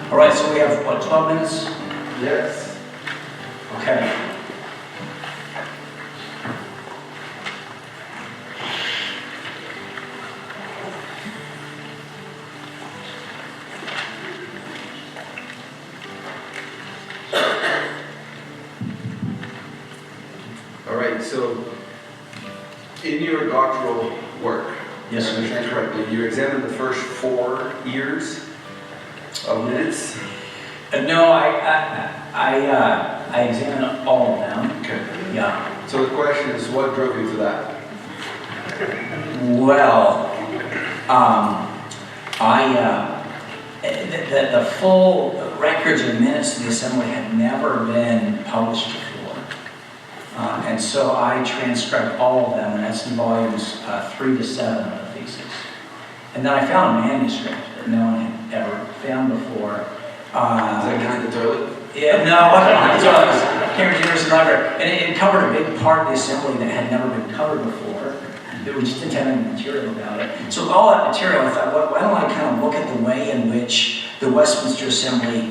All right, so we have, what, 12 minutes? Yes. Okay. All right, so in your doctoral work, Yes, if I sir. understand correctly, you examined the first 4 years of minutes? No, I examined all of them. Okay. Yeah. So the question is, what drove you to that? Well, the full records and minutes of the assembly had never been published before. And so I transcribed all of them, and that's in volumes 3 to 7 of the thesis. And then I found a manuscript that no one had ever found before. Is that behind the toilet? Yeah, no, it was Cambridge University Library, and it covered a big part of the assembly that had never been covered before. We just didn't have any material about it. So with all that material, I thought, well, why don't I kind of look at the way in which the Westminster Assembly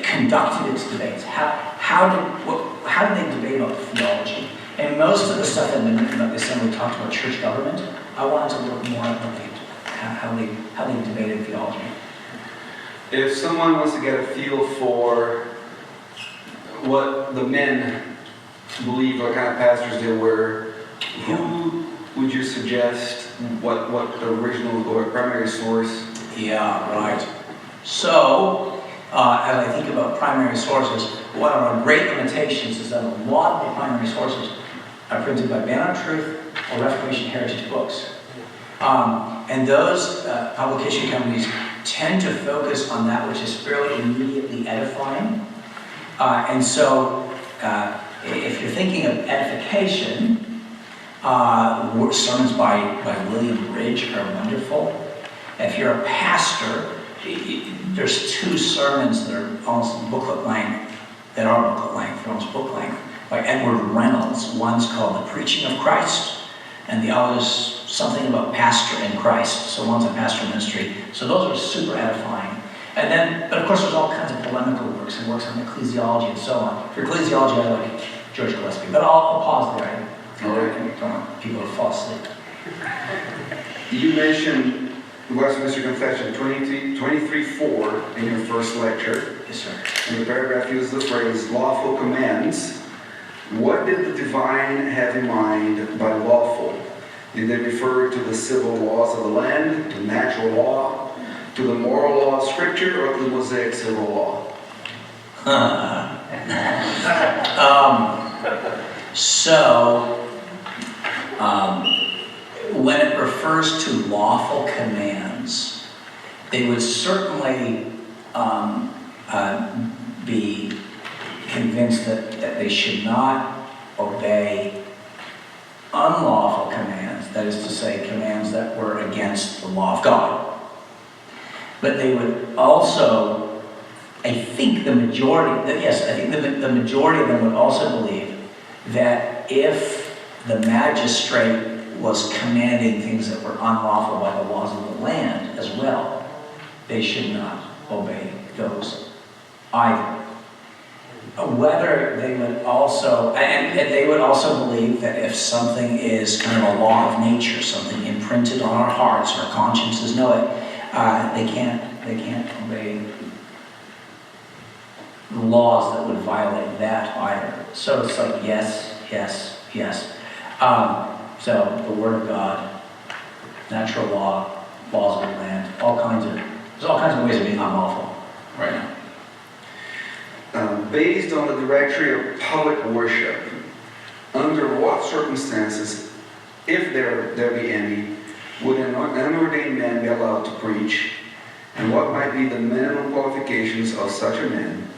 conducted its debates? How did they debate about theology? And most of the stuff that the Assembly talked about church government. I wanted to look more at how they debated theology. If someone wants to get a feel for what the men believed, what kind of pastors they were, who would you suggest, what the original or primary source? Yeah, right. So, as I think about primary sources, one of our great limitations is that a lot of the primary sources are printed by Banner Truth or Reformation Heritage Books. And those publication companies tend to focus on that which is fairly immediately edifying. And so, if you're thinking of edification, sermons by William Bridge are wonderful. If you're a pastor, there's 2 sermons that are almost booklet length, they're almost book length, by Edward Reynolds. One's called The Preaching of Christ, and the other's something about pastor in Christ. So one's a pastor ministry. So those are super edifying. And then, but of course, there's all kinds of polemical works and works on ecclesiology and so on. For ecclesiology, I like George Gillespie, but I'll pause there. I don't want people to fall asleep. You mentioned the Westminster Confession 23:4 in your first lecture. Yes, sir. And the paragraph uses the phrase lawful commands. What did the divine have in mind by lawful? Did they refer to the civil laws of the land, to natural law, to the moral law of Scripture, or to the Mosaic civil law? When it refers to lawful commands, they would certainly be convinced that they should not obey unlawful commands, that is to say, commands that were against the law of God. But they would also, I think the majority of them would also believe that if the magistrate was commanding things that were unlawful by the laws of the land as well, they should not obey those either. Whether they would also, and they would also believe that if something is kind of a law of nature, something imprinted on our hearts, our consciences know it, they can't obey laws that would violate that either. So it's like yes. So the Word of God, natural law, laws of the land, there's all kinds of ways of being unlawful right now. Based on the directory of public worship, under what circumstances, if there be any, would an unordained man be allowed to preach? And what might be the minimum qualifications of such a man?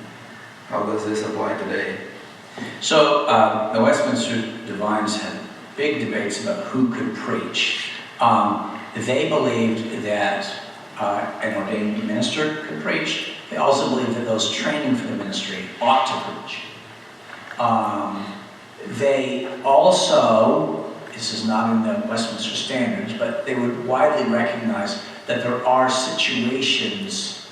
How does this apply today? So the Westminster Divines had big debates about who could preach. They believed that an ordained minister could preach. They also believed that those training for the ministry ought to preach. They also, this is not in the Westminster Standards, but they would widely recognize that there are situations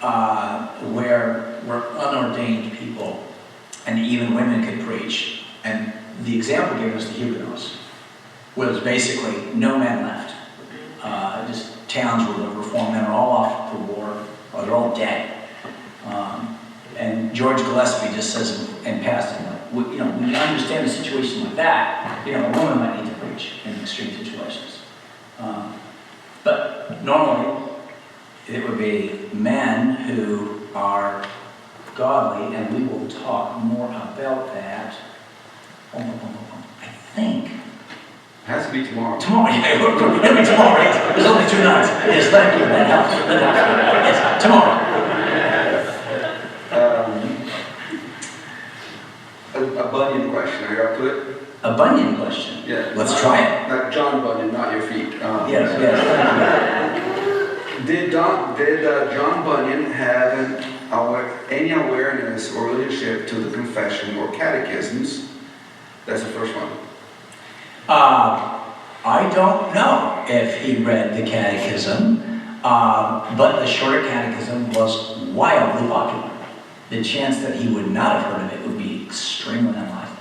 where unordained people and even women could preach. And the example given is the Huguenots, where there's basically no men left. Just towns where the reformed men are all off to war, or they're all dead. And George Gillespie just says in passing, when you understand a situation like that, a woman might need to preach in extreme situations. But normally, it would be men who are godly, and we will talk more about that. I think. It has to be tomorrow. Tomorrow, yeah, we're going to be tomorrow. Yes. There's only 2 nights. Yes, thank you. That helps. Yes, tomorrow. A Bunyan question. Are you up to it? A Bunyan question? Yeah. Let's try it. Not John Bunyan, not your feet. Yes. Did John Bunyan have any awareness or relationship to the confession or catechisms? That's the first one. I don't know if he read the catechism, but the shorter catechism was wildly popular. The chance that he would not have heard of it would be extremely unlikely.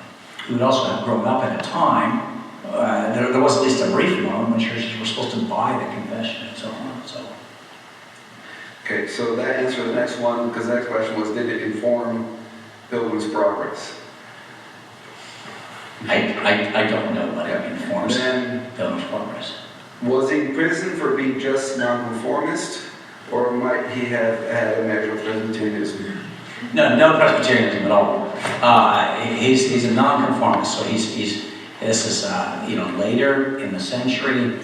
He would also have grown up at a time, there was at least a brief moment when churches were supposed to buy the confession and so on. Okay, so that answers the next one, because the next question was, did it inform Pilgrim's Progress? I don't know what it informs Then, Pilgrim's Progress. was he in prison for being just nonconformist, or might he have had a measure of Presbyterianism? No Presbyterianism at all. He's a nonconformist, so this is later in the century.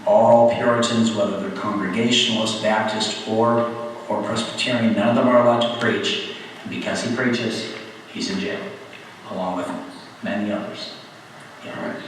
All Puritans, whether they're Congregationalist, Baptist, or Presbyterian, none of them are allowed to preach. And because he preaches, he's in jail, along with many others. All right.